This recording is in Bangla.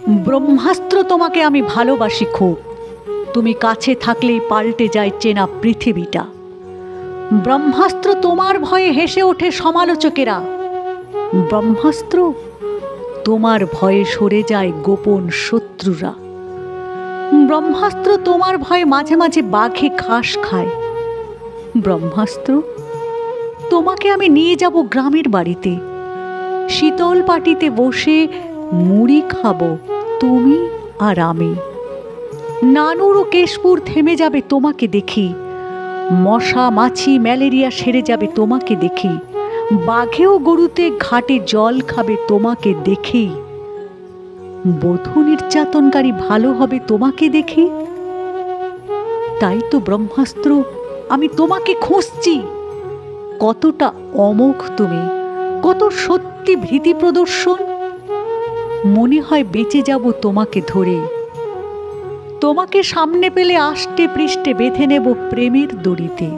ব্রহ্মাস্ত্র তোমাকে আমি ভালোবাসি খুব, তুমি কাছে থাকলেই পাল্টে যায় চেনা পৃথিবীটা। ব্রহ্মাস্ত্র তোমার ভয়ে হেসে ওঠে সমালোচকেরা, ব্রহ্মাস্ত্র তোমার ভয়ে সরে যায় গোপন শত্রুরা। ব্রহ্মাস্ত্র তোমার ভয়ে মাঝে মাঝে বাঘে ঘাস খায়। ব্রহ্মাস্ত্র তোমাকে আমি নিয়ে যাব গ্রামের বাড়িতে, শীতল পাটিতে বসে মুড়ি খাবো তুমি আর আমি। নানুর ও কেশপুর থেমে যাবে তোমাকে দেখি, মশা মাছি ম্যালেরিয়া সেরে যাবে তোমাকে দেখি, বাঘেও গরুতে ঘাটে জল খাবে তোমাকে দেখি, বধূ নির্যাতনকারী ভালো হবে তোমাকে দেখি। তাই তো ব্রহ্মাস্ত্র আমি তোমাকে খুঁজছি, কতটা অমোঘ তুমি, কত সত্যি ভীতি প্রদর্শন। মনে হয় বেঁচে যাব তোমাকে ধরে, তোমাকে সামনে পেলে আষ্টে পৃষ্ঠে বেঁধে নেব প্রেমের দড়িতে।